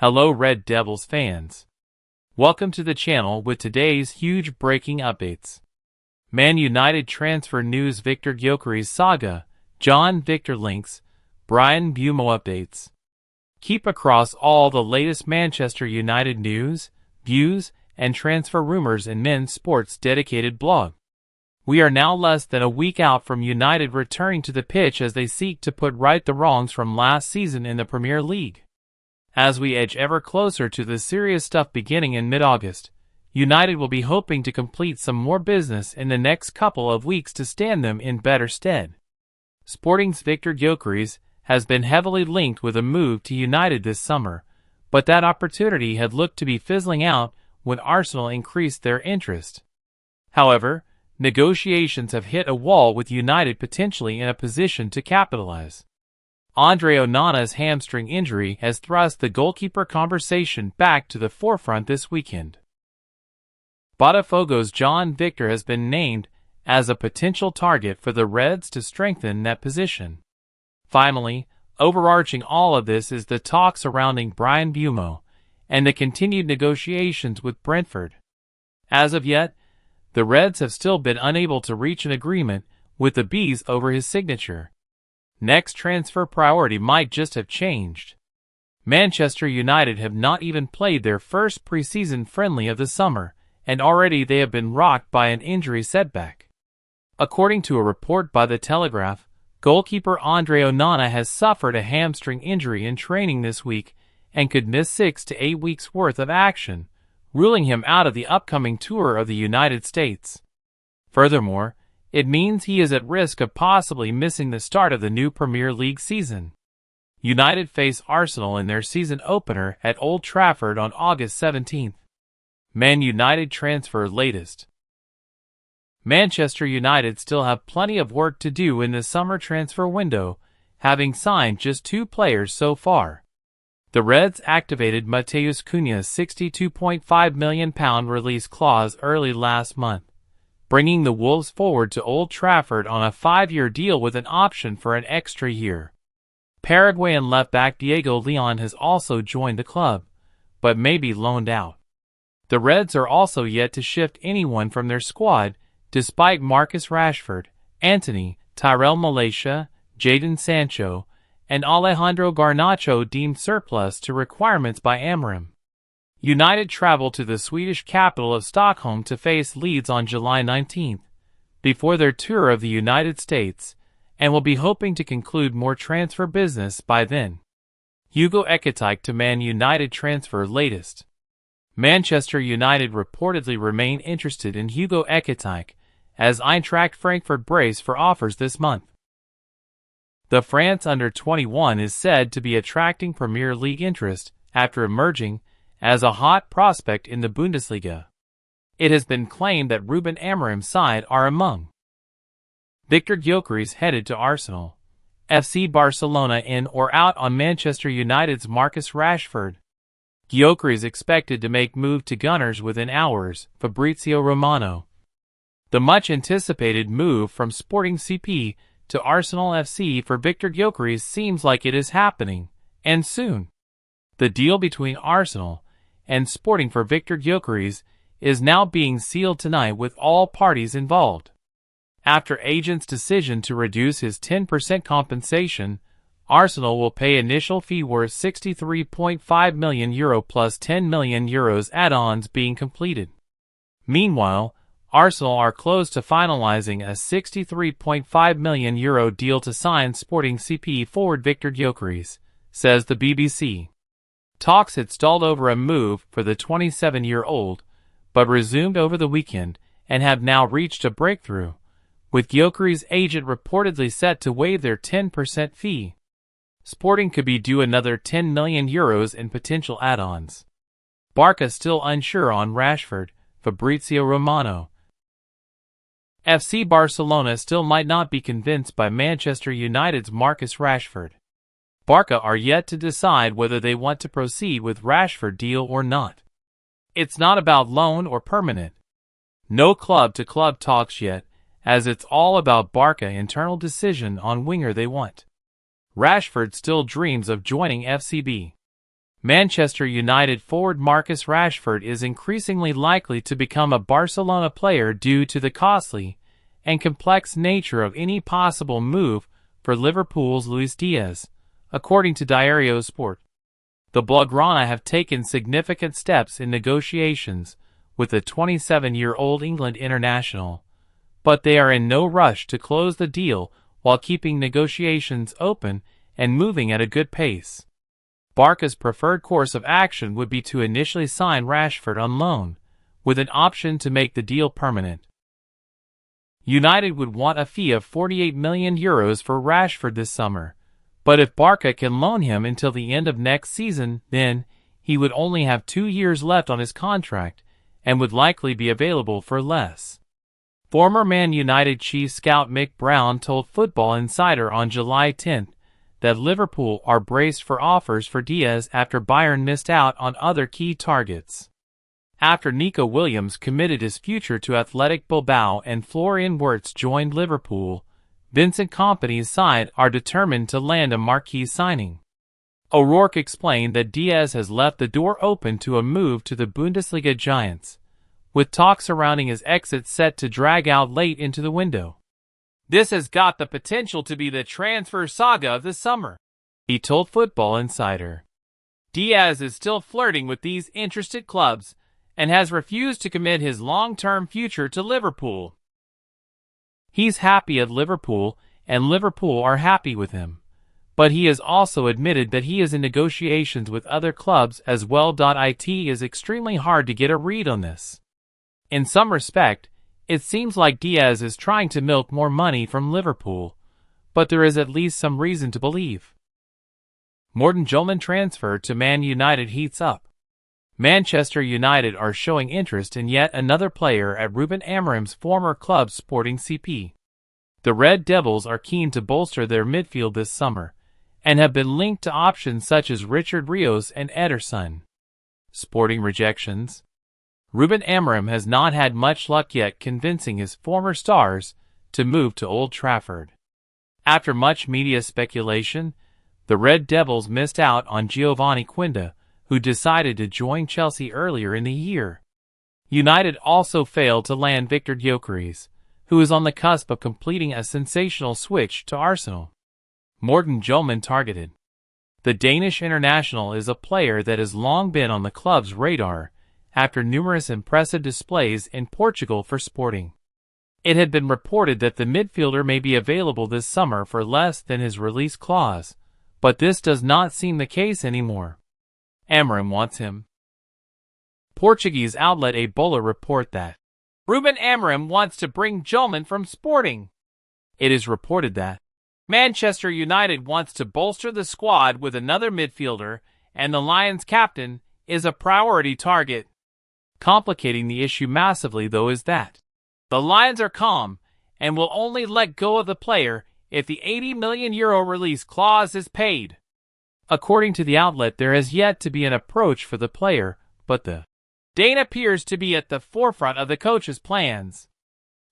Hello Red Devils fans. Welcome to the channel with today's huge breaking updates. Man United transfer news, Viktor Gyökeres saga, John Victor links, Bryan Mbeumo updates. Keep across all the latest Manchester United news, views, and transfer rumors in men's sports dedicated blog. We are now less than a week out from United returning to the pitch as they seek to put right the wrongs from last season in the Premier League. As we edge ever closer to the serious stuff beginning in mid-August, United will be hoping to complete some more business in the next couple of weeks to stand them in better stead. Sporting's Viktor Gyokeres has been heavily linked with a move to United this summer, but that opportunity had looked to be fizzling out when Arsenal increased their interest. However, negotiations have hit a wall with United potentially in a position to capitalize. Andre Onana's hamstring injury has thrust the goalkeeper conversation back to the forefront this weekend. Botafogo's John Victor has been named as a potential target for the Reds to strengthen that position. Finally, overarching all of this is the talk surrounding Bryan Mbeumo and the continued negotiations with Brentford. As of yet, the Reds have still been unable to reach an agreement with the Bees over his signature. Next transfer priority might just have changed. Manchester United have not even played their first preseason friendly of the summer, and already they have been rocked by an injury setback. According to a report by The Telegraph, goalkeeper Andre Onana has suffered a hamstring injury in training this week and could miss 6 to 8 weeks worth of action, ruling him out of the upcoming tour of the United States. Furthermore, it means he is at risk of possibly missing the start of the new Premier League season. United face Arsenal in their season opener at Old Trafford on August 17th. Man United transfer latest. Manchester United still have plenty of work to do in the summer transfer window, having signed just 2 players so far. The Reds activated Matheus Cunha's £62.5 million release clause early last month, bringing the Wolves forward to Old Trafford on a 5-year deal with an option for an extra year. Paraguayan left-back Diego Leon has also joined the club, but may be loaned out. The Reds are also yet to shift anyone from their squad, despite Marcus Rashford, Antony, Tyrell Malacia, Jadon Sancho, and Alejandro Garnacho deemed surplus to requirements by Amorim. United travel to the Swedish capital of Stockholm to face Leeds on July 19th, before their tour of the United States, and will be hoping to conclude more transfer business by then. Gyökeres to Man United transfer latest. Manchester United reportedly remain interested in Gyökeres, as Eintracht Frankfurt brace for offers this month. The France under-21 is said to be attracting Premier League interest after emerging as a hot prospect in the Bundesliga. It has been claimed that Ruben Amorim's side are among. Viktor Gyokeres headed to Arsenal. FC Barcelona in or out on Manchester United's Marcus Rashford. Gyökeres expected to make move to Gunners within hours, Fabrizio Romano. The much-anticipated move from Sporting CP to Arsenal FC for Viktor Gyokeres seems like it is happening, and soon. The deal between Arsenal and Sporting for Viktor Gyokeres is now being sealed tonight with all parties involved. After agent's decision to reduce his 10% compensation, Arsenal will pay initial fee worth €63.5 million plus €10 million add-ons being completed. Meanwhile, Arsenal are close to finalizing a €63.5 million deal to sign Sporting CP forward Viktor Gyokeres, says the BBC. Talks had stalled over a move for the 27-year-old, but resumed over the weekend and have now reached a breakthrough, with Gyökeres' agent reportedly set to waive their 10% fee. Sporting could be due another €10 million in potential add-ons. Barça still unsure on Rashford, Fabrizio Romano. FC Barcelona still might not be convinced by Manchester United's Marcus Rashford. Barça are yet to decide whether they want to proceed with Rashford deal or not. It's not about loan or permanent. No club-to-club talks yet, as it's all about Barça internal decision on winger they want. Rashford still dreams of joining FCB. Manchester United forward Marcus Rashford is increasingly likely to become a Barcelona player due to the costly and complex nature of any possible move for Liverpool's Luis Diaz, according to Diario Sport. The Blaugrana have taken significant steps in negotiations with the 27-year-old England international, but they are in no rush to close the deal while keeping negotiations open and moving at a good pace. Barca's preferred course of action would be to initially sign Rashford on loan, with an option to make the deal permanent. United would want a fee of €48 million for Rashford this summer, but if Barca can loan him until the end of next season, then he would only have 2 years left on his contract and would likely be available for less. Former Man United chief scout Mick Brown told Football Insider on July 10 that Liverpool are braced for offers for Diaz after Bayern missed out on other key targets. After Nico Williams committed his future to Athletic Bilbao and Florian Wirtz joined Liverpool, Vincent Kompany's side are determined to land a marquee signing. O'Rourke explained that Diaz has left the door open to a move to the Bundesliga giants, with talks surrounding his exit set to drag out late into the window. "This has got the potential to be the transfer saga of the summer," he told Football Insider. "Diaz is still flirting with these interested clubs and has refused to commit his long-term future to Liverpool. He's happy at Liverpool, and Liverpool are happy with him. But he has also admitted that he is in negotiations with other clubs as well. It is extremely hard to get a read on this. In some respect, it seems like Diaz is trying to milk more money from Liverpool, but there is at least some reason to believe." Morten hjulmand transfer to Man United heats up. Manchester United are showing interest in yet another player at Ruben Amorim's former club Sporting CP. The Red Devils are keen to bolster their midfield this summer, and have been linked to options such as Richard Rios and Ederson. Sporting rejections. Ruben Amorim has not had much luck yet convincing his former stars to move to Old Trafford. After much media speculation, the Red Devils missed out on Giovanni Quinda, who decided to join Chelsea earlier in the year. United also failed to land Viktor Gyokeres, who is on the cusp of completing a sensational switch to Arsenal. Morten hjulmand targeted. The Danish international is a player that has long been on the club's radar after numerous impressive displays in Portugal for Sporting. It had been reported that the midfielder may be available this summer for less than his release clause, but this does not seem the case anymore. Amorim wants him. Portuguese outlet A Bola report that Ruben Amorim wants to bring hjulmand from Sporting. It is reported that Manchester United wants to bolster the squad with another midfielder, and the Lions' captain is a priority target. Complicating the issue massively, though, is that the Lions are calm and will only let go of the player if the €80 million release clause is paid. According to the outlet, there has yet to be an approach for the player, but the Dane appears to be at the forefront of the coach's plans.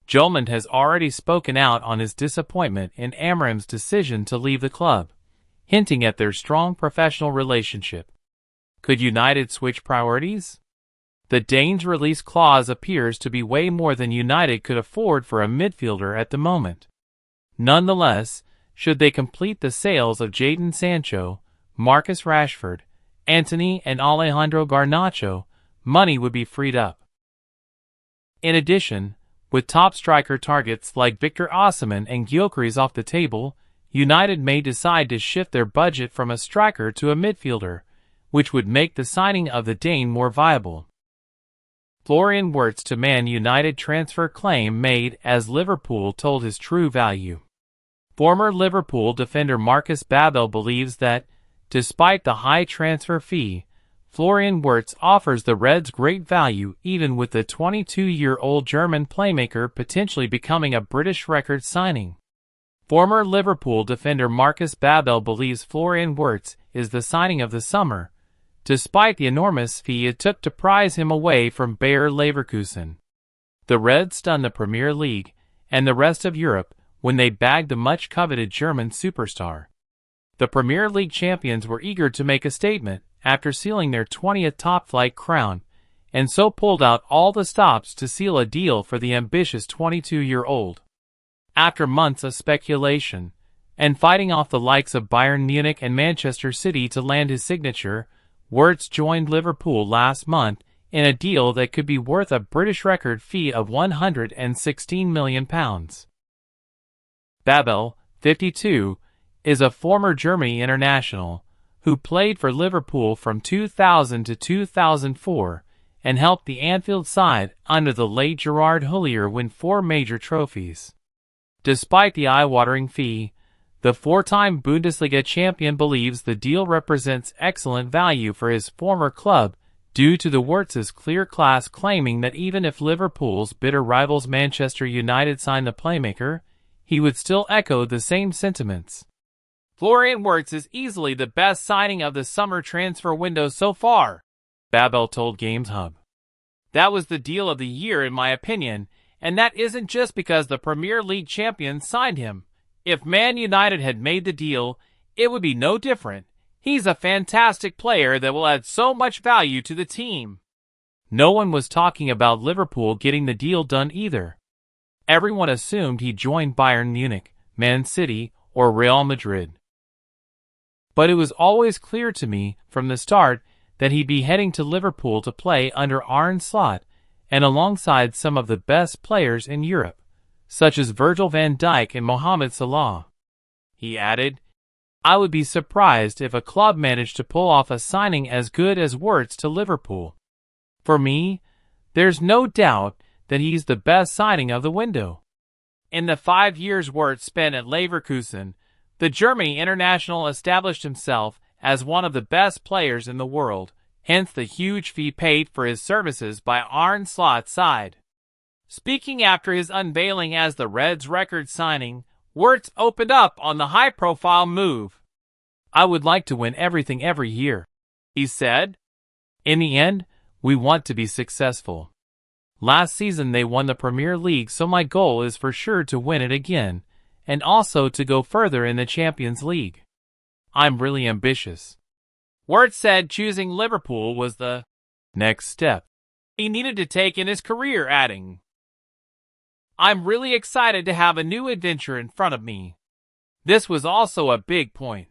Hjulmand has already spoken out on his disappointment in Amorim's decision to leave the club, hinting at their strong professional relationship. Could United switch priorities? The Dane's release clause appears to be way more than United could afford for a midfielder at the moment. Nonetheless, should they complete the sales of Jadon Sancho, Marcus Rashford, Antony and Alejandro Garnacho, money would be freed up. In addition, with top striker targets like Victor Osimhen and Gyökeres off the table, United may decide to shift their budget from a striker to a midfielder, which would make the signing of the Dane more viable. Florian Wirtz to Man United transfer claim made as Liverpool told his true value. Former Liverpool defender Marcus Babel believes that, despite the high transfer fee, Florian Wirtz offers the Reds great value even with the 22-year-old German playmaker potentially becoming a British record signing. Former Liverpool defender Marcus Babel believes Florian Wirtz is the signing of the summer, despite the enormous fee it took to prize him away from Bayer Leverkusen. The Reds stunned the Premier League and the rest of Europe when they bagged the much-coveted German superstar. The Premier League champions were eager to make a statement after sealing their 20th top-flight crown, and so pulled out all the stops to seal a deal for the ambitious 22-year-old. After months of speculation, and fighting off the likes of Bayern Munich and Manchester City to land his signature, Wirtz joined Liverpool last month in a deal that could be worth a British record fee of £116 million. Babel, 52, is a former Germany international who played for Liverpool from 2000 to 2004 and helped the Anfield side under the late Gerard Houllier win 4 major trophies. Despite the eye-watering fee, the 4-time Bundesliga champion believes the deal represents excellent value for his former club due to the Wirtz's clear class, claiming that even if Liverpool's bitter rivals Manchester United signed the playmaker, he would still echo the same sentiments. Florian Wirtz is easily the best signing of the summer transfer window so far, Babel told Games Hub. That was the deal of the year in my opinion, and that isn't just because the Premier League champions signed him. If Man United had made the deal, it would be no different. He's a fantastic player that will add so much value to the team. No one was talking about Liverpool getting the deal done either. Everyone assumed he joined Bayern Munich, Man City, or Real Madrid. But it was always clear to me from the start that he'd be heading to Liverpool to play under Arne Slot and alongside some of the best players in Europe, such as Virgil van Dijk and Mohamed Salah. He added, I would be surprised if a club managed to pull off a signing as good as Wirtz to Liverpool. For me, there's no doubt that he's the best signing of the window. In the 5 years Wirtz spent at Leverkusen, the Germany international established himself as one of the best players in the world, hence the huge fee paid for his services by Arne Slot's side. Speaking after his unveiling as the Reds' record signing, Wirtz opened up on the high-profile move. I would like to win everything every year, he said. In the end, we want to be successful. Last season they won the Premier League, so my goal is for sure to win it again, and also to go further in the Champions League. I'm really ambitious. Wirtz said choosing Liverpool was the next step he needed to take in his career, adding, I'm really excited to have a new adventure in front of me. This was also a big point.